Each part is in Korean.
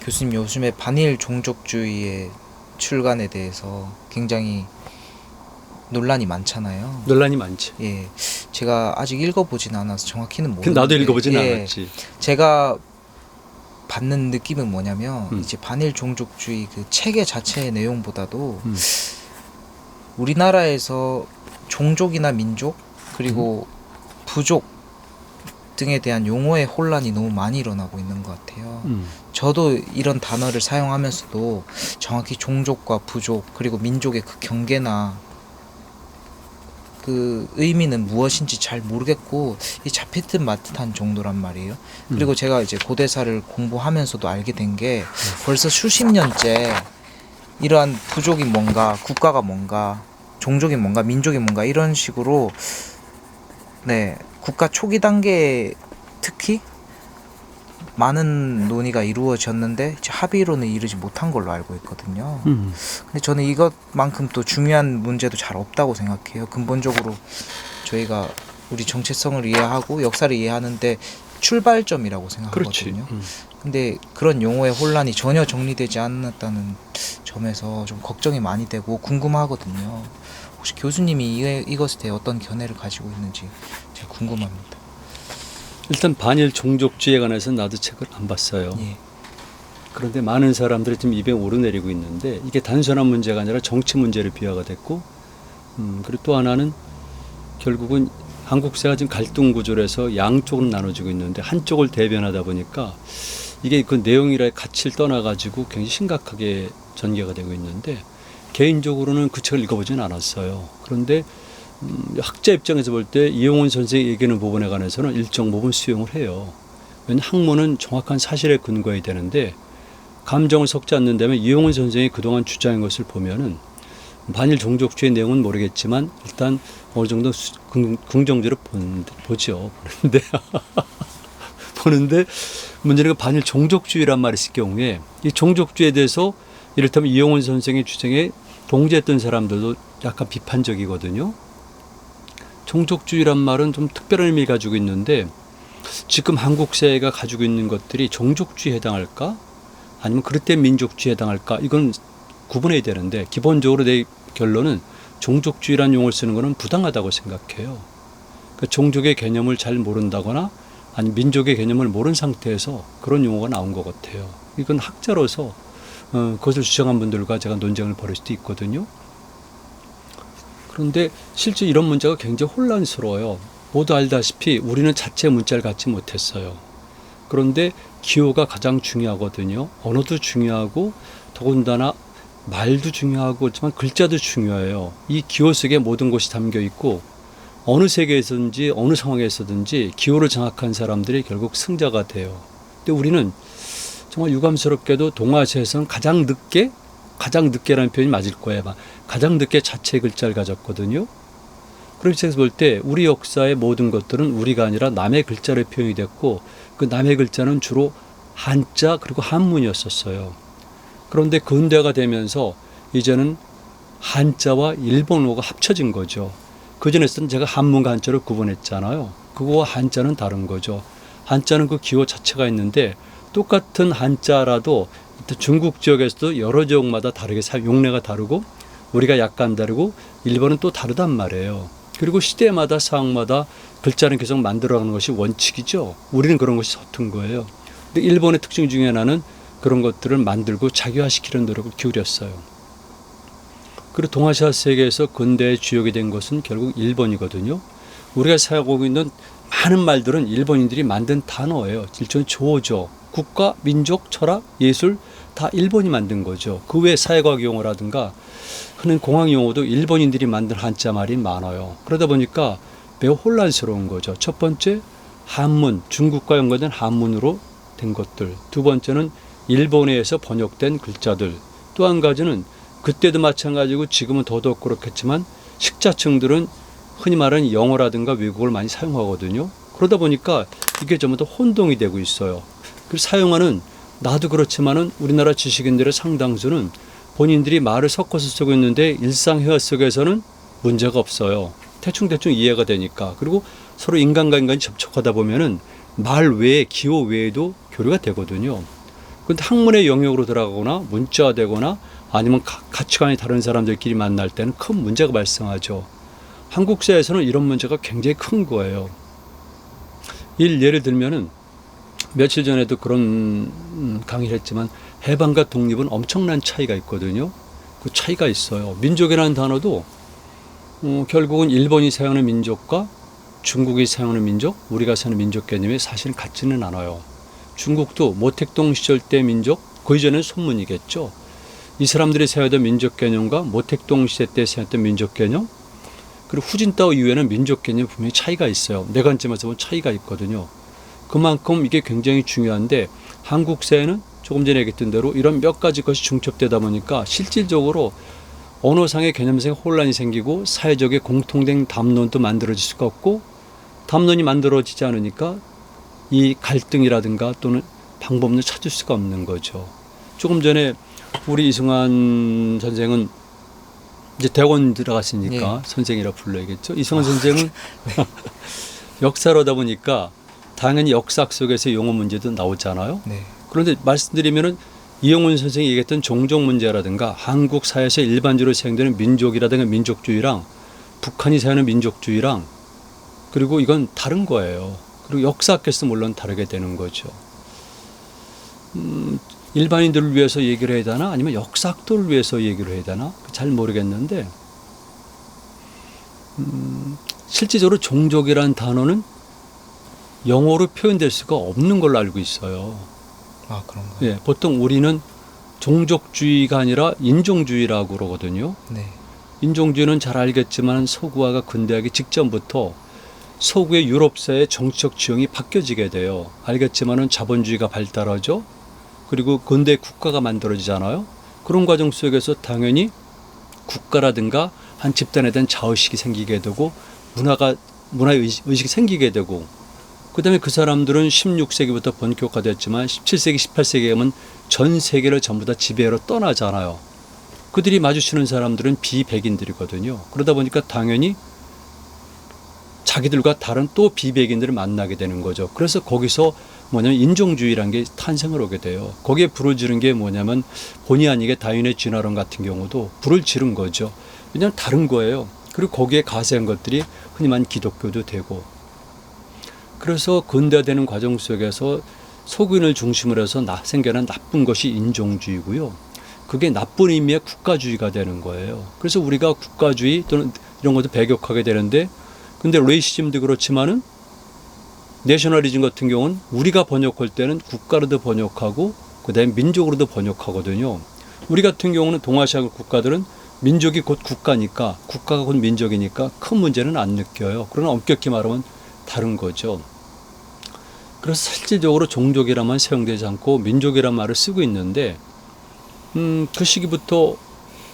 교수님 요즘에 반일 종족주의의 출간에 대해서 굉장히 논란이 많잖아요. 논란이 많지. 예, 제가 아직 읽어보진 않아서 정확히는 근데 모르는데 나도 읽어보진 예, 않았지. 제가 받는 느낌은 뭐냐면 음. 이제 반일 종족주의 그 체계 자체의 내용보다도 음. 우리나라에서 종족이나 민족 그리고 부족 등에 대한 용어의 혼란이 너무 많이 일어나고 있는 것 같아요. 저도 이런 단어를 사용하면서도 정확히 종족과 부족 그리고 민족의 그 경계나 그 의미는 무엇인지 잘 모르겠고 이 잡힐 듯 말 듯한 정도란 말이에요. 그리고 제가 이제 고대사를 공부하면서도 알게 된 게 벌써 수십 년째 이러한 부족이 뭔가, 국가가 뭔가, 종족이 뭔가, 민족이 뭔가 이런 식으로 네, 국가 초기 단계에 특히 많은 논의가 이루어졌는데 합의로는 이르지 못한 걸로 알고 있거든요. 근데 저는 이것만큼 또 중요한 문제도 잘 없다고 생각해요. 근본적으로 저희가 우리 정체성을 이해하고 역사를 이해하는데 출발점이라고 생각하거든요. 근데 그런 용어의 혼란이 전혀 정리되지 않았다는 점에서 좀 걱정이 많이 되고 궁금하거든요. 혹시 교수님이 이것에 대해 어떤 견해를 가지고 있는지 제가 궁금합니다. 일단 반일 종족주의에 관해서 나도 책을 안 봤어요. 예. 그런데 많은 사람들이 지금 입에 오르내리고 있는데 이게 단순한 문제가 아니라 정치 문제로 비화가 됐고, 그리고 또 하나는 결국은 한국사가 지금 갈등 구조에서 양쪽으로 나눠지고 있는데 한쪽을 대변하다 보니까 이게 그 내용이라의 가치를 떠나가지고 굉장히 심각하게 전개가 되고 있는데, 개인적으로는 그 책을 읽어보지는 않았어요. 그런데 학자 입장에서 볼 때 이용훈 선생이 얘기하는 부분에 관해서는 일정 부분 수용을 해요. 왜냐하면 학문은 정확한 사실에 근거해야 되는데 감정을 섞지 않는다면 이용훈 선생이 그동안 주장한 것을 보면은 반일 종족주의 내용은 모르겠지만 일단 어느 정도 긍정적으로 보죠. 보는데 문제는 그 반일 종족주의란 말이 있을 경우에 이 종족주의에 대해서 이를테면 이용훈 선생의 주장에 동조했던 사람들도 약간 비판적이거든요. 종족주의란 말은 좀 특별한 의미를 가지고 있는데 지금 한국 사회가 가지고 있는 것들이 종족주의에 해당할까? 아니면 그릇된 민족주의에 해당할까? 이건 구분해야 되는데 기본적으로 내 결론은 종족주의라는 용어를 쓰는 것은 부당하다고 생각해요. 그러니까 종족의 개념을 잘 모른다거나 아니면 민족의 개념을 모르는 상태에서 그런 용어가 나온 것 같아요. 이건 학자로서 그것을 주장한 분들과 제가 논쟁을 벌일 수도 있거든요. 그런데 실제 이런 문제가 굉장히 혼란스러워요. 모두 알다시피 우리는 자체 문자를 갖지 못했어요. 그런데 기호가 가장 중요하거든요. 언어도 중요하고 더군다나 말도 중요하고 그렇지만 글자도 중요해요. 이 기호 속에 모든 것이 담겨 있고 어느 세계에서든지 어느 상황에서든지 기호를 장악한 사람들이 결국 승자가 돼요. 근데 우리는 정말 유감스럽게도 동아시아에서는 가장 늦게라는 표현이 맞을 거예요. 가장 늦게 자체 글자를 가졌거든요. 그런 식에서 볼 때 우리 역사의 모든 것들은 우리가 아니라 남의 글자로 표현이 됐고 그 남의 글자는 주로 한자 그리고 한문이었었어요. 그런데 근대가 되면서 이제는 한자와 일본어가 합쳐진 거죠. 그전에서는 제가 한문과 한자를 구분했잖아요. 그거와 한자는 다른 거죠. 한자는 그 기호 자체가 있는데 똑같은 한자라도 중국 지역에서도 여러 지역마다 다르게 용례가 다르고 우리가 약간 다르고 일본은 또 다르단 말이에요. 그리고 시대마다 상황마다 글자는 계속 만들어가는 것이 원칙이죠. 우리는 그런 것이 서툰 거예요. 근데 일본의 특징 중에 하나는 그런 것들을 만들고 자기화시키는 노력을 기울였어요. 그리고 동아시아 세계에서 근대의 주역이 된 것은 결국 일본이거든요. 우리가 사용하고 있는 많은 말들은 일본인들이 만든 단어예요. 일종의 조어죠. 국가, 민족, 철학, 예술 다 일본이 만든 거죠. 그 외 사회과학 용어라든가 흔한 공학 용어도 일본인들이 만든 한자 말이 많아요. 그러다 보니까 매우 혼란스러운 거죠. 첫 번째, 한문, 중국과 연관된 한문으로 된 것들. 두 번째는 일본에서 번역된 글자들. 또 한 가지는 그때도 마찬가지고 지금은 더더욱 그렇겠지만 식자층들은 흔히 말하는 영어라든가 외국어를 많이 사용하거든요. 그러다 보니까 이게 전부 다 혼동이 되고 있어요. 그 사용하는 나도 그렇지만은 우리나라 지식인들의 상당수는 본인들이 말을 섞어서 쓰고 있는데 일상 회화 속에서는 문제가 없어요. 대충 이해가 되니까. 그리고 서로 인간과 인간이 접촉하다 보면은 말 외에 기호 외에도 교류가 되거든요. 근데 학문의 영역으로 들어가거나 문자되거나 아니면 가치관이 다른 사람들끼리 만날 때는 큰 문제가 발생하죠. 한국 사회에서는 이런 문제가 굉장히 큰 거예요. 예를 들면은 며칠 전에도 그런 강의를 했지만 해방과 독립은 엄청난 차이가 있거든요. 그 차이가 있어요. 민족이라는 단어도 결국은 일본이 사용하는 민족과 중국이 사용하는 민족, 우리가 사는 민족 개념이 사실은 같지는 않아요. 중국도 모택동 시절 때 민족, 그 이전에는 손문이겠죠. 이 사람들이 사용하던 민족 개념과 모택동 시대 때 사용했던 민족 개념, 그리고 후진타오 이후에는 민족 개념이 분명히 차이가 있어요. 내 관점에서 보면 차이가 있거든요. 그만큼 이게 굉장히 중요한데 한국 사회는 조금 전에 얘기했던 대로 이런 몇 가지 것이 중첩되다 보니까 실질적으로 언어상의 개념상의 혼란이 생기고 사회적인 공통된 담론도 만들어질 수가 없고 담론이 만들어지지 않으니까 이 갈등이라든가 또는 방법을 찾을 수가 없는 거죠. 조금 전에 우리 이승환 선생은 이제 대원 들어갔으니까 선생이라 불러야겠죠. 이승환 선생은 역사로다 보니까 당연히 역사학 속에서 용어 문제도 나오잖아요. 네. 그런데 말씀드리면은 이영훈 선생이 얘기했던 종족 문제라든가 한국 사회에서 일반적으로 사용되는 민족이라든가 민족주의랑 북한이 사용하는 민족주의랑 그리고 이건 다른 거예요. 그리고 역사학에서 물론 다르게 되는 거죠. 일반인들을 위해서 얘기를 해야 되나 아니면 역사학도를 위해서 얘기를 해야 되나 잘 모르겠는데 실질적으로 종족이라는 단어는 영어로 표현될 수가 없는 걸로 알고 있어요. 아, 그런가요? 예, 보통 우리는 종족주의가 아니라 인종주의라고 그러거든요. 네. 인종주의는 잘 알겠지만 서구화가 근대하기 직전부터 서구의 유럽사의 정치적 지형이 바뀌어지게 돼요. 알겠지만은 자본주의가 발달하죠. 그리고 근대 국가가 만들어지잖아요. 그런 과정 속에서 당연히 국가라든가 한 집단에 대한 자의식이 생기게 되고 문화의 의식이 생기게 되고 그다음에 그 사람들은 16세기부터 본격화됐지만 17세기, 18세기에 가면 전 세계를 전부 다 지배하러 떠나잖아요. 그들이 마주치는 사람들은 비백인들이거든요. 그러다 보니까 당연히 자기들과 다른 또 비백인들을 만나게 되는 거죠. 그래서 거기서 뭐냐면 인종주의라는 게 탄생을 하게 돼요. 거기에 불을 지른 게 뭐냐면 본의 아니게 다윈의 진화론 같은 경우도 불을 지른 거죠. 왜냐하면 다른 거예요. 그리고 거기에 가세한 것들이 흔히 말하는 기독교도 되고 그래서 근대화되는 과정 속에서 서구인을 중심으로 해서 생겨난 나쁜 것이 인종주의고요. 그게 나쁜 의미의 국가주의가 되는 거예요. 그래서 우리가 국가주의 또는 이런 것도 배격하게 되는데 근데 레이시즘도 그렇지만은 내셔널리즘 같은 경우는 우리가 번역할 때는 국가로도 번역하고 그다음에 민족으로도 번역하거든요. 우리 같은 경우는 동아시아 국가들은 민족이 곧 국가니까 국가가 곧 민족이니까 큰 문제는 안 느껴요. 그러나 엄격히 말하면 다른 거죠. 그래서 실질적으로 종족이란 말 사용되지 않고 민족이란 말을 쓰고 있는데 그 시기부터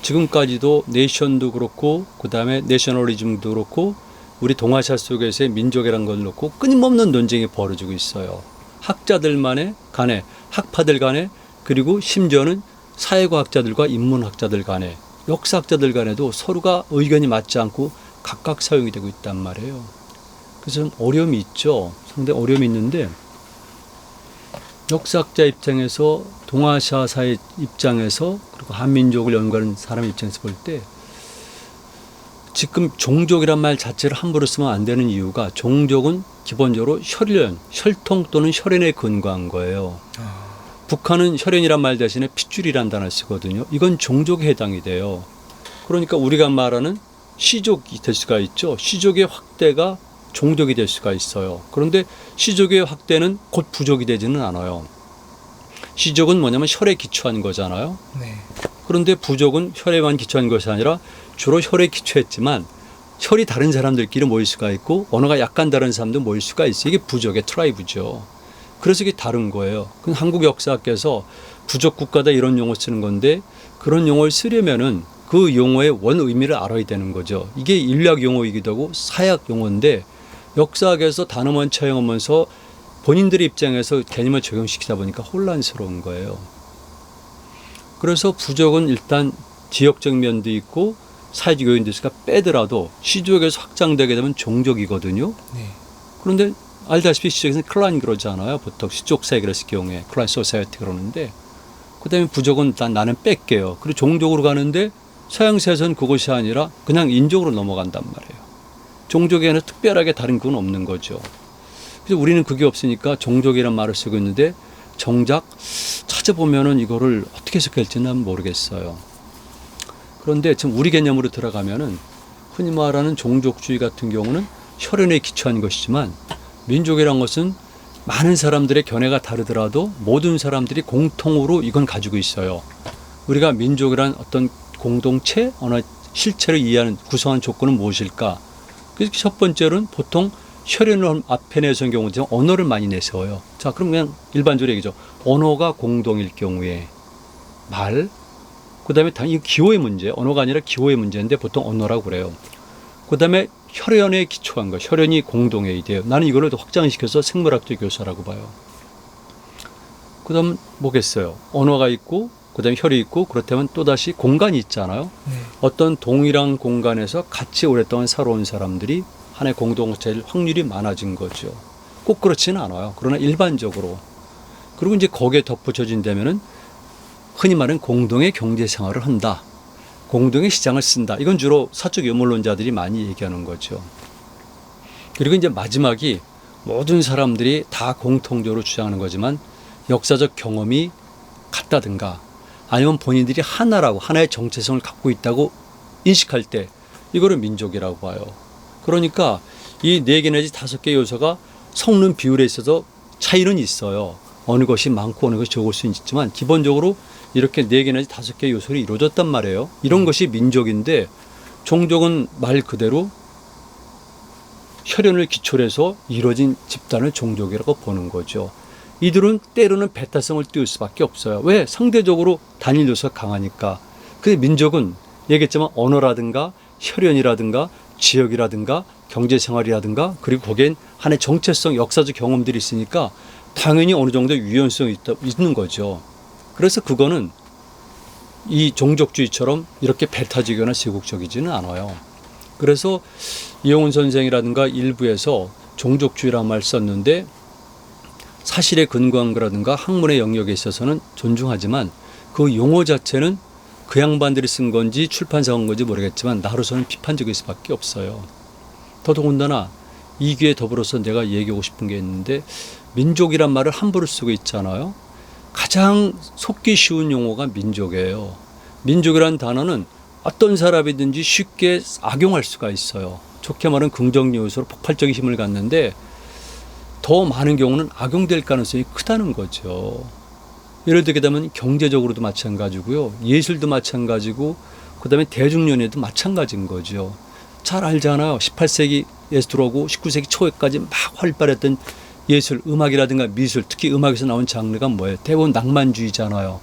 지금까지도 네이션도 그렇고 그다음에 내셔널리즘도 그렇고 우리 동아시아 속에서의 민족이란 걸 놓고 끊임없는 논쟁이 벌어지고 있어요. 학자들만의 간에 학파들 간에 그리고 심지어는 사회과학자들과 인문학자들 간에 역사학자들 간에도 서로가 의견이 맞지 않고 각각 사용이 되고 있단 말이에요. 그래서 좀 어려움이 있죠. 상당히 어려움이 있는데 역사학자 입장에서 동아시아 사회 입장에서 그리고 한민족을 연구하는 사람의 입장에서 볼 때 지금 종족이란 말 자체를 함부로 쓰면 안 되는 이유가 종족은 기본적으로 혈통 또는 혈연에 근거한 거예요. 북한은 혈연이란 말 대신에 핏줄이란 단어를 쓰거든요. 이건 종족에 해당이 돼요. 그러니까 우리가 말하는 시족이 될 수가 있죠. 시족의 확대가 종족이 될 수가 있어요. 그런데 시족의 확대는 곧 부족이 되지는 않아요. 시족은 뭐냐면 혈에 기초한 거잖아요. 네. 그런데 부족은 혈에만 기초한 것이 아니라 주로 혈에 기초했지만 혈이 다른 사람들끼리 모일 수가 있고 언어가 약간 다른 사람도 모일 수가 있어요. 이게 부족의 트라이브죠. 그래서 이게 다른 거예요. 그럼 한국 역사학에서 부족 국가다 이런 용어 쓰는 건데 그런 용어를 쓰려면은 그 용어의 원 의미를 알아야 되는 거죠. 이게 인류학 용어이기도 하고 사회학 용어인데 역사학에서 단어만 차용하면서 본인들의 입장에서 개념을 적용시키다 보니까 혼란스러운 거예요. 그래서 부족은 일단 지역적 면도 있고 사회적 요인도 있으니까 빼더라도 시족에서 확장되게 되면 종족이거든요. 네. 그런데 알다시피 시족에서는 클라인 그러지 않아요. 보통 시족 사회 그랬을 경우에 클라인 소사이어티 그러는데 그다음에 부족은 나는 뺄게요. 그리고 종족으로 가는데 서양사에서는 그것이 아니라 그냥 인종으로 넘어간단 말이에요. 종족에는 특별하게 다른 건 없는 거죠. 그래서 우리는 그게 없으니까 종족이란 말을 쓰고 있는데 정작 찾아보면은 이거를 어떻게 해석할지는 모르겠어요. 그런데 지금 우리 개념으로 들어가면은 흔히 말하는 종족주의 같은 경우는 혈연에 기초한 것이지만 민족이란 것은 많은 사람들의 견해가 다르더라도 모든 사람들이 공통으로 이건 가지고 있어요. 우리가 민족이란 어떤 공동체, 어느 실체를 이해하는 구성한 조건은 무엇일까? 그래서 첫 번째로는 보통 혈연을 앞에 내세운 경우는 언어를 많이 내세워요. 자, 그럼 그냥 일반적으로 얘기죠. 언어가 공동일 경우에 말, 그 다음에 당연히 기호의 문제, 언어가 아니라 기호의 문제인데 보통 언어라고 그래요. 그 다음에 혈연에 기초한 거, 혈연이 공동의 이데요. 나는 이거를 더 확장시켜서 생물학적 교사라고 봐요. 그 다음 뭐겠어요? 언어가 있고, 그 다음에 혈이 있고, 그렇다면 또다시 공간이 있잖아요. 어떤 동일한 공간에서 같이 오랫동안 살아온 사람들이 하나의 공동체일 확률이 많아진 거죠. 꼭 그렇지는 않아요. 그러나 일반적으로. 그리고 이제 거기에 덧붙여진다면은 흔히 말하는 공동의 경제 생활을 한다. 공동의 시장을 쓴다. 이건 주로 사적 유물론자들이 많이 얘기하는 거죠. 그리고 이제 마지막이 모든 사람들이 다 공통적으로 주장하는 거지만 역사적 경험이 같다든가 아니면 본인들이 하나라고 하나의 정체성을 갖고 있다고 인식할 때 이거를 민족이라고 봐요. 그러니까 이 4개 내지 5개 요소가 섞는 비율에 있어서 차이는 있어요. 어느 것이 많고 어느 것이 적을 수는 있지만 기본적으로 이렇게 4개 내지 5개 요소로 이루어졌단 말이에요. 이런 것이 민족인데 종족은 말 그대로 혈연을 기초로 해서 이루어진 집단을 종족이라고 보는 거죠. 이들은 때로는 배타성을 띄울 수밖에 없어요. 왜? 상대적으로 단일 요소가 강하니까. 근데 민족은 얘기했지만 언어라든가 혈연이라든가 지역이라든가 경제생활이라든가 그리고 거기엔 하나의 정체성, 역사적 경험들이 있으니까 당연히 어느 정도 유연성이 있는 거죠. 그래서 그거는 이 종족주의처럼 이렇게 배타적이거나 세국적이지는 않아요. 그래서 이용훈 선생이라든가 일부에서 종족주의라는 말 썼는데 사실에 근거한 거라든가 학문의 영역에 있어서는 존중하지만 그 용어 자체는 그 양반들이 쓴 건지 출판사가 한 건지 모르겠지만 나로서는 비판적일 수밖에 없어요. 더더군다나 이 기회에 더불어서 내가 얘기하고 싶은 게 있는데 민족이란 말을 함부로 쓰고 있잖아요. 가장 속기 쉬운 용어가 민족이에요. 민족이란 단어는 어떤 사람이든지 쉽게 악용할 수가 있어요. 좋게 말하면 긍정 요소로 폭발적인 힘을 갖는데 더 많은 경우는 악용될 가능성이 크다는 거죠. 예를 들게 되면 경제적으로도 마찬가지고요. 예술도 마찬가지고 그다음에 대중연예도 마찬가지인 거죠. 잘 알잖아요. 18세기에서 들어오고 19세기 초에까지 막 활발했던 예술, 음악이라든가 미술, 특히 음악에서 나온 장르가 뭐예요? 대부분 낭만주의잖아요.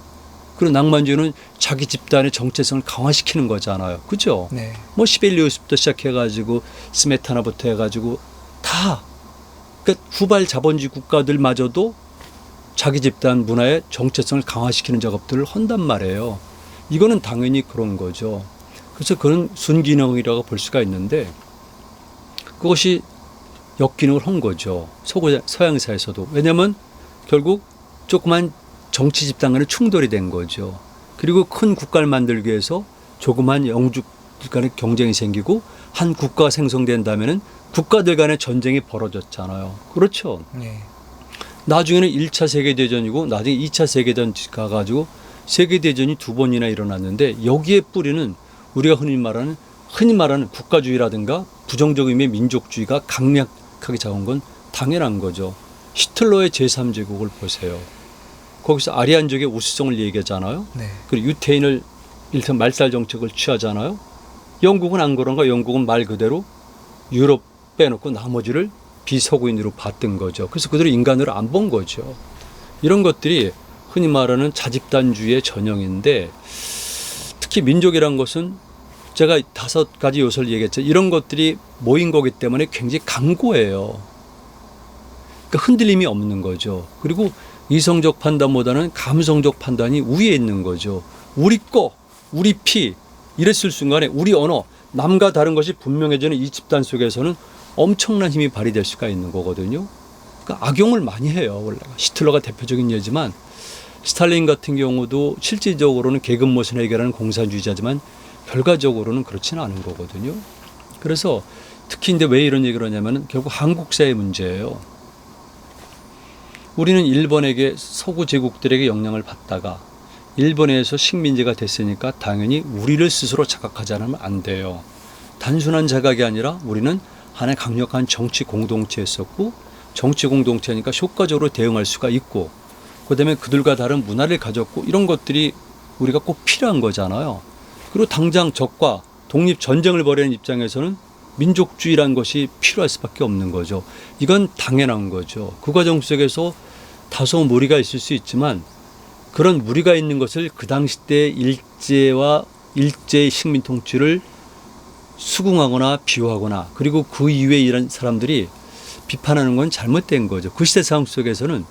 그리고 낭만주의는 자기 집단의 정체성을 강화시키는 거잖아요. 그죠? 네. 뭐 시벨리우스부터 시작해가지고 스메타나부터 해가지고 다 그러니까 후발 자본주의 국가들마저도 자기 집단 문화의 정체성을 강화시키는 작업들을 한단 말이에요. 이거는 당연히 그런 거죠. 그래서 그런 순기능이라고 볼 수가 있는데 그것이 역기능을 한 거죠. 서양사에서도. 왜냐하면 결국 조그만 정치 집단 간의 충돌이 된 거죠. 그리고 큰 국가를 만들기 위해서 조그만 영주들 간의 경쟁이 생기고 한 국가가 생성된다면 국가들 간의 전쟁이 벌어졌잖아요. 그렇죠. 네. 나중에는 1차 세계대전이고 나중에 2차 세계대전 가가지고 세계대전이 2번이나 일어났는데 여기에 뿌리는 우리가 흔히 말하는 국가주의라든가 부정적 의미의 민족주의가 강력하게 작은 건 당연한 거죠. 히틀러의 제3제국을 보세요. 거기서 아리안족의 우수성을 얘기하잖아요. 네. 그리고 유태인을 일단 말살 정책을 취하잖아요. 영국은 안 그런가? 영국은 말 그대로 유럽 빼놓고 나머지를 비서구인으로 봤던 거죠. 그래서 그들을 인간으로 안 본 거죠. 이런 것들이 흔히 말하는 자집단주의의 전형인데 특히 민족이란 것은 제가 5가지 요소를 얘기했죠. 이런 것들이 모인 거기 때문에 굉장히 강고해요. 그러니까 흔들림이 없는 거죠. 그리고 이성적 판단보다는 감성적 판단이 우위에 있는 거죠. 우리 거, 우리 피 이랬을 순간에 우리 언어, 남과 다른 것이 분명해지는 이 집단 속에서는 엄청난 힘이 발휘될 수가 있는 거거든요. 그러니까 악용을 많이 해요. 원래 히틀러가 대표적인 예지만 스탈린 같은 경우도 실질적으로는 계급 모순 해결하는 공산주의자지만 결과적으로는 그렇지는 않은 거거든요. 그래서 특히 근데 왜 이런 얘기를 하냐면 결국 한국사의 문제예요. 우리는 일본에게 서구 제국들에게 영향을 받다가 일본에서 식민지가 됐으니까 당연히 우리를 스스로 자각하지 않으면 안 돼요. 단순한 자각이 아니라 우리는 하나의 강력한 정치 공동체였었고 정치 공동체니까 효과적으로 대응할 수가 있고 그다음에 그들과 다른 문화를 가졌고 이런 것들이 우리가 꼭 필요한 거잖아요. 그리고 당장 적과 독립 전쟁을 벌이는 입장에서는 민족주의라는 것이 필요할 수밖에 없는 거죠. 이건 당연한 거죠. 그 과정 속에서 다소 무리가 있을 수 있지만 그런 무리가 있는 것을 그 당시 때 일제의 식민 통치를 수긍하거나 비호하거나 그리고 그 이후에 이런 사람들이 비판하는 건 잘못된 거죠. 그 시대 상황 속에서는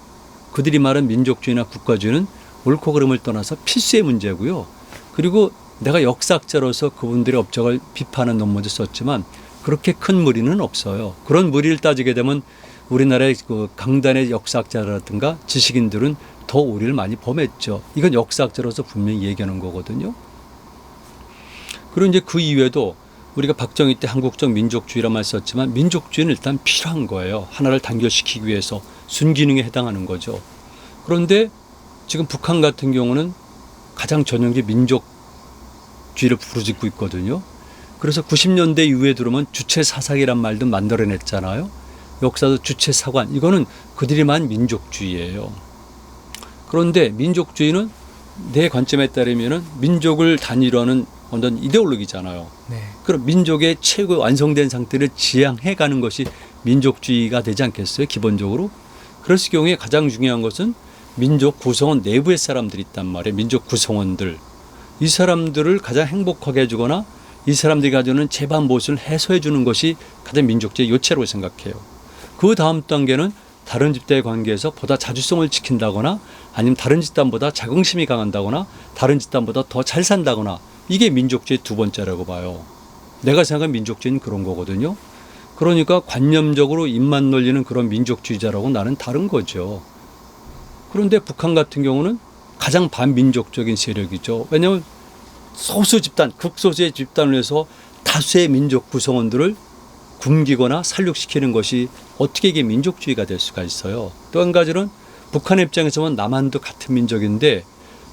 그들이 말한 민족주의나 국가주의는 옳고 그름을 떠나서 필수의 문제고요. 그리고 내가 역사학자로서 그분들의 업적을 비판하는 논문도 썼지만 그렇게 큰 무리는 없어요. 그런 무리를 따지게 되면 우리나라의 그 강단의 역사학자라든가 지식인들은 더 오류를 많이 범했죠. 이건 역사학자로서 분명히 얘기하는 거거든요. 그리고 이제 그 이외에도 우리가 박정희 때 한국적 민족주의란 말 썼지만 민족주의는 일단 필요한 거예요. 하나를 단결시키기 위해서 순기능에 해당하는 거죠. 그런데 지금 북한 같은 경우는 가장 전형적인 민족주의를 부르짖고 있거든요. 그래서 90년대 이후에 들어오면 주체사상이란 말도 만들어냈잖아요. 역사도 주체사관, 이거는 그들이 만 민족주의예요. 그런데 민족주의는 내 관점에 따르면 민족을 단위로 하는 어떤 이데올로기잖아요. 네. 그럼 민족의 최고 완성된 상태를 지향해 가는 것이 민족주의가 되지 않겠어요? 기본적으로. 그랬을 경우에 가장 중요한 것은 민족 구성원 내부의 사람들이 있단 말이에요. 민족 구성원들. 이 사람들을 가장 행복하게 해주거나 이 사람들이 가지는 재반 모순을 해소해 주는 것이 가장 민족주의 요체라고 생각해요. 그 다음 단계는 다른 집단의 관계에서 보다 자주성을 지킨다거나 아니면 다른 집단보다 자긍심이 강한다거나 다른 집단보다 더 잘 산다거나 이게 민족주의 두 번째라고 봐요. 내가 생각한 민족주의는 그런 거거든요. 그러니까 관념적으로 입만 놀리는 그런 민족주의자라고 나는 다른 거죠. 그런데 북한 같은 경우는 가장 반민족적인 세력이죠. 왜냐하면 소수 집단, 극소수의 집단을 해서 다수의 민족 구성원들을 굶기거나 살육시키는 것이 어떻게 이게 민족주의가 될 수가 있어요. 또 한 가지는 북한의 입장에서 보면 남한도 같은 민족인데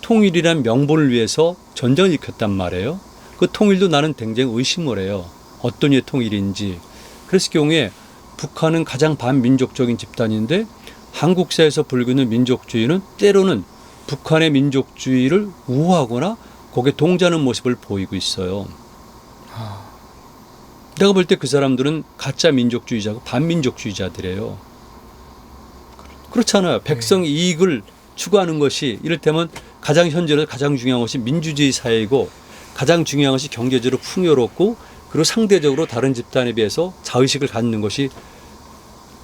통일이란 명분을 위해서 전쟁을 일으켰단 말이에요. 그 통일도 나는 굉장히 의심을 해요. 어떤 류의 통일인지. 그랬을 경우에 북한은 가장 반민족적인 집단인데 한국사에서 불고 있는 민족주의는 때로는 북한의 민족주의를 우호하거나 거기에 동조하는 모습을 보이고 있어요. 내가 볼 때 그 사람들은 가짜 민족주의자고 반민족주의자들이에요. 그렇잖아요. 백성 이익을 추구하는 것이 이를테면 가장 현재로 가장 중요한 것이 민주주의 사회이고 가장 중요한 것이 경제적으로 풍요롭고 그리고 상대적으로 다른 집단에 비해서 자의식을 갖는 것이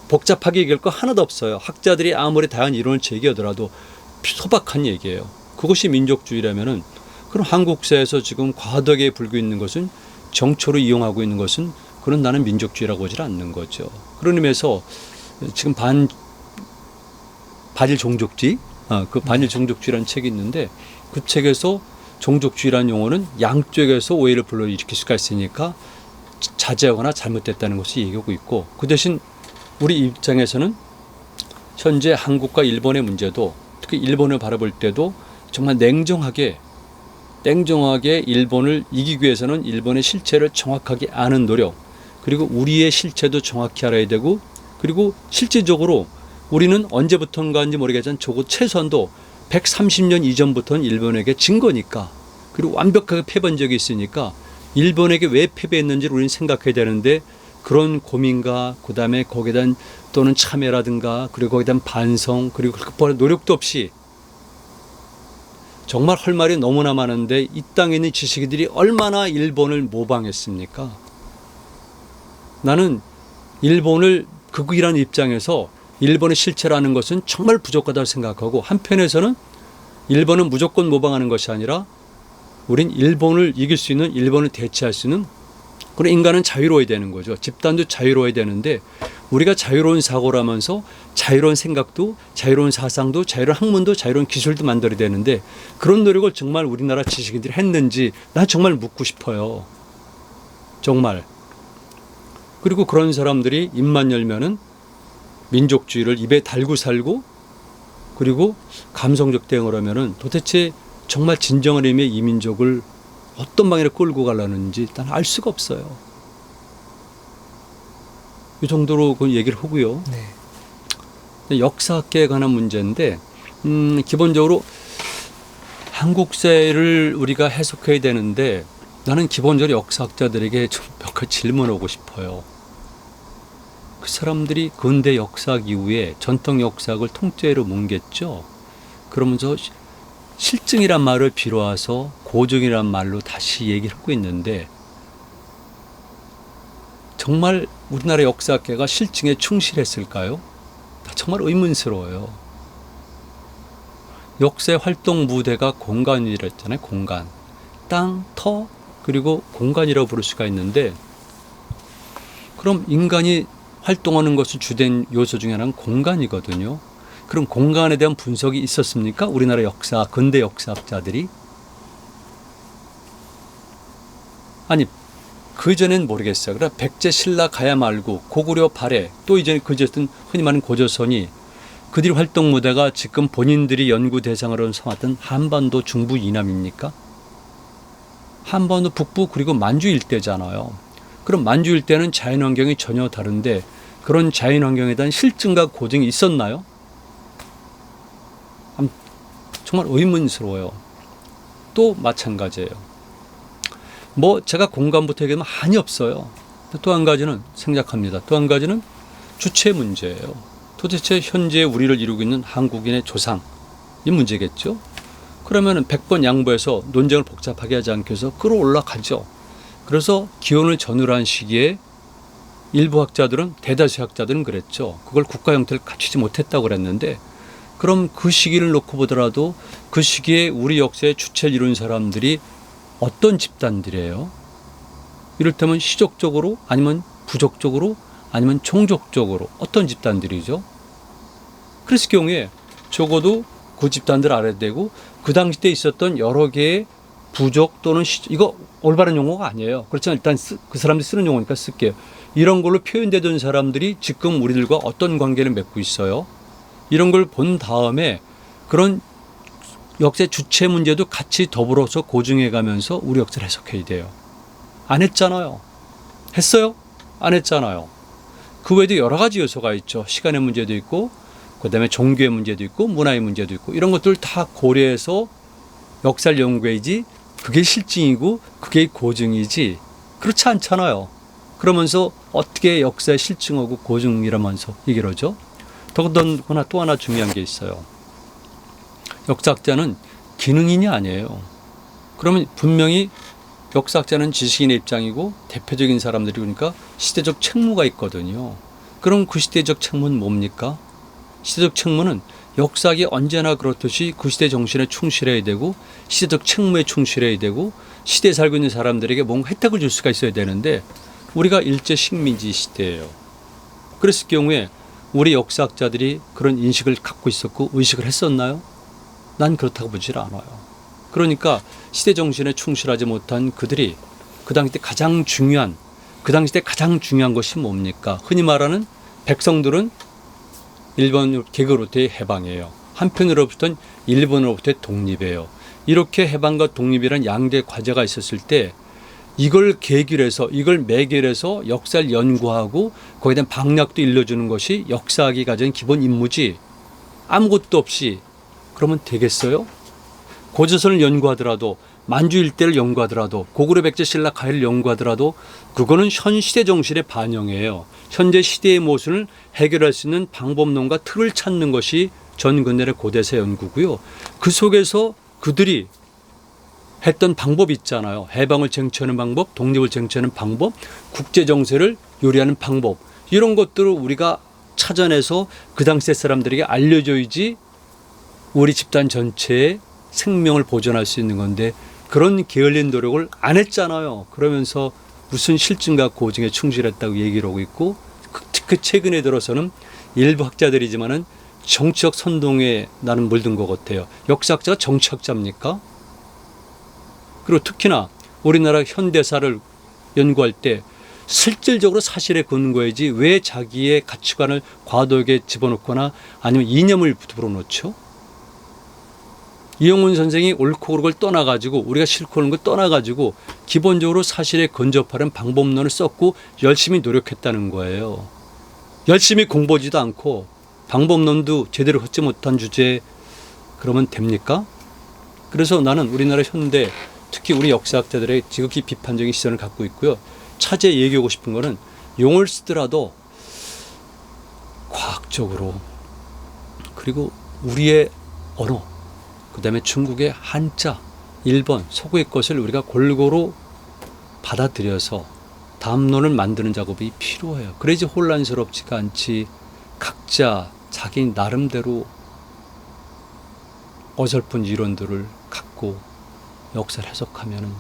복잡하게 얘기할 거 하나도 없어요. 학자들이 아무리 다양한 이론을 제기하더라도 소박한 얘기예요. 그것이 민족주의라면은 그럼 한국사에서 지금 과도하게 불고 있는 것은 정초로 이용하고 있는 것은 그런 나는 민족주의라고 하지 않는 거죠. 그런 의미에서 지금 반일 종족주의, 그 반일 종족주의라는 책이 있는데 그 책에서 종족주의라는 용어는 양쪽에서 오해를 불러일으킬 수가 있으니까 자제하거나 잘못됐다는 것을 얘기하고 있고 그 대신 우리 입장에서는 현재 한국과 일본의 문제도 특히 일본을 바라볼 때도 정말 냉정하게 일본을 이기기 위해서는 일본의 실체를 정확하게 아는 노력 그리고 우리의 실체도 정확히 알아야 되고 그리고 실질적으로 우리는 언제부턴가인지 모르겠지만 적어도 최소한도 130년 이전부터는 일본에게 진 거니까 그리고 완벽하게 패배한 적이 있으니까 일본에게 왜 패배했는지를 우리는 생각해야 되는데 그런 고민과 그다음에 거기에 대한 또는 참여라든가 그리고 거기에 대한 반성 그리고 극복할 노력도 없이 정말 할 말이 너무나 많은데 이 땅에 있는 지식인들이 얼마나 일본을 모방했습니까? 나는 일본을 극이라는 입장에서 일본의 실체라는 것은 정말 부족하다고 생각하고 한편에서는 일본은 무조건 모방하는 것이 아니라 우린 일본을 이길 수 있는 일본을 대체할 수 있는 그럼 인간은 자유로워야 되는 거죠. 집단도 자유로워야 되는데 우리가 자유로운 사고라면서 자유로운 생각도 자유로운 사상도 자유로운 학문도 자유로운 기술도 만들어야 되는데 그런 노력을 정말 우리나라 지식인들이 했는지 난 정말 묻고 싶어요. 정말. 그리고 그런 사람들이 입만 열면은 민족주의를 입에 달고 살고 그리고 감성적 대응을 하면은 도대체 정말 진정한 의미의 이 민족을 어떤 방향으로 끌고 가려는지 난 알 수가 없어요. 이 정도로 그 얘기를 하고요. 네. 역사학계에 관한 문제인데 기본적으로 한국사를 우리가 해석해야 되는데 나는 기본적으로 역사학자들에게 좀 몇 가지 질문하고 싶어요. 그 사람들이 근대 역사학 이후에 전통 역사학을 통째로 뭉갰죠. 그러면서 실증이란 말을 빌어와서 고증이란 말로 다시 얘기를 하고 있는데 정말 우리나라 역사학계가 실증에 충실했을까요? 정말 의문스러워요. 역사의 활동 무대가 공간이랬잖아요. 공간. 땅, 터, 그리고 공간이라고 부를 수가 있는데 그럼 인간이 활동하는 것이 주된 요소 중에 하나는 공간이거든요. 그럼 공간에 대한 분석이 있었습니까? 우리나라 역사, 근대 역사학자들이? 아니, 그전엔 모르겠어요. 그러나 백제 신라 가야 말고 고구려 발해 또 이제 그제든 흔히 말하는 고조선이 그들의 활동 무대가 지금 본인들이 연구 대상으로 삼았던 한반도 중부 이남입니까? 한반도 북부 그리고 만주 일대잖아요. 그럼 만주 일대는 자연환경이 전혀 다른데 그런 자연환경에 대한 실증과 고증이 있었나요? 정말 의문스러워요. 또 마찬가지예요. 뭐 제가 공간부터 얘기하면 한이 없어요. 또 한 가지는 생략합니다. 또 한 가지는 주체 문제예요. 도대체 현재 우리를 이루고 있는 한국인의 조상 이 문제겠죠. 그러면 100번 양보해서 논쟁을 복잡하게 하지 않기 위해서 끌어올라가죠. 그래서 기원을 전후한 시기에 일부 학자들은 대다수 학자들은 그랬죠. 그걸 국가 형태를 갖추지 못했다고 그랬는데 그럼 그 시기를 놓고 보더라도 그 시기에 우리 역사의 주체를 이룬 사람들이 어떤 집단들이에요? 이를테면 시족적으로 아니면 부족적으로 아니면 종족적으로 어떤 집단들이죠? 그랬을 경우에 적어도 그 집단들 알아야 되고 그 당시 때 있었던 여러 개의 부족 또는 이거 올바른 용어가 아니에요. 그렇지만 일단 그 사람들이 쓰는 용어니까 쓸게요. 이런 걸로 표현되던 사람들이 지금 우리들과 어떤 관계를 맺고 있어요? 이런 걸 본 다음에 그런 역사의 주체 문제도 같이 더불어서 고증해 가면서 우리 역사를 해석해야 돼요. 안 했잖아요. 했어요? 안 했잖아요. 그 외에도 여러 가지 요소가 있죠. 시간의 문제도 있고 그다음에 종교의 문제도 있고 문화의 문제도 있고 이런 것들 다 고려해서 역사를 연구해야지 그게 실증이고 그게 고증이지 그렇지 않잖아요. 그러면서 어떻게 역사의 실증하고 고증이라면서 얘기를 하죠. 더군다나 또 하나 중요한 게 있어요. 역사학자는 기능인이 아니에요. 그러면 분명히 역사학자는 지식인의 입장이고 대표적인 사람들이 그러니까 시대적 책무가 있거든요. 그럼 그 시대적 책무는 뭡니까? 시대적 책무는 역사학이 언제나 그렇듯이 그 시대 정신에 충실해야 되고 시대적 책무에 충실해야 되고 시대에 살고 있는 사람들에게 뭔가 혜택을 줄 수가 있어야 되는데 우리가 일제 식민지 시대예요. 그랬을 경우에 우리 역사학자들이 그런 인식을 갖고 있었고 의식을 했었나요? 난 그렇다고 보질 않아요. 그러니까 시대 정신에 충실하지 못한 그들이 그 당시 때 가장 중요한 것이 뭡니까? 흔히 말하는 백성들은 일본 개거로부터의 해방이에요. 한편으로부터는 일본으로부터의 독립이에요. 이렇게 해방과 독립이란 양대 과제가 있었을 때 이걸 계기로 해서 이걸 매개로 해서 역사를 연구하고 거기에 대한 방략도 일러주는 것이 역사학이 가진 기본 임무지 아무것도 없이 그러면 되겠어요? 고조선을 연구하더라도 만주 일대를 연구하더라도 고구려 백제 신라 가해를 연구하더라도 그거는 현 시대 정신의 반영이에요. 현재 시대의 모순을 해결할 수 있는 방법론과 틀을 찾는 것이 전 근대의 고대사 연구고요. 그 속에서 그들이 했던 방법이 있잖아요. 해방을 쟁취하는 방법, 독립을 쟁취하는 방법, 국제 정세를 요리하는 방법 이런 것들을 우리가 찾아내서 그 당시 사람들에게 알려줘야지 우리 집단 전체의 생명을 보존할 수 있는 건데 그런 게을린 노력을 안 했잖아요. 그러면서 무슨 실증과 고증에 충실했다고 얘기를 하고 있고 특히 최근에 들어서는 일부 학자들이지만은 정치적 선동에 나는 물든 것 같아요. 역사학자가 정치학자입니까? 그리고 특히나 우리나라 현대사를 연구할 때 실질적으로 사실에 근거해야지 왜 자기의 가치관을 과도하게 집어넣거나 아니면 이념을 불어넣죠? 이영훈 선생이 옳고 그르고를 떠나가지고 우리가 싫고 그런 걸 떠나가지고 기본적으로 사실에 근접하는 방법론을 썼고 열심히 노력했다는 거예요. 열심히 공부하지도 않고 방법론도 제대로 갖지 못한 주제에 그러면 됩니까? 그래서 나는 우리나라 현대 특히 우리 역사학자들의 지극히 비판적인 시선을 갖고 있고요. 차제 얘기하고 싶은 거는 용어를 쓰더라도 과학적으로 그리고 우리의 언어 그다음에 중국의 한자, 일본, 서구의 것을 우리가 골고루 받아들여서 담론을 만드는 작업이 필요해요. 그래야지 혼란스럽지가 않지 각자 자기 나름대로 어설픈 이론들을 갖고 역사를 해석하면은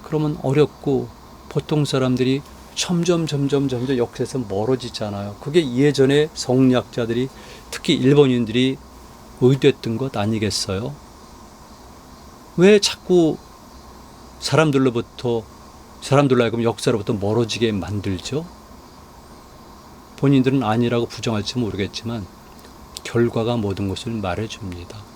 그러면 어렵고 보통 사람들이 점점 역사에서 멀어지잖아요. 그게 예전에 성리학자들이 특히 일본인들이 의도했던 것 아니겠어요? 왜 자꾸 사람들로 하여금 역사로부터 멀어지게 만들죠? 본인들은 아니라고 부정할지 모르겠지만 결과가 모든 것을 말해줍니다.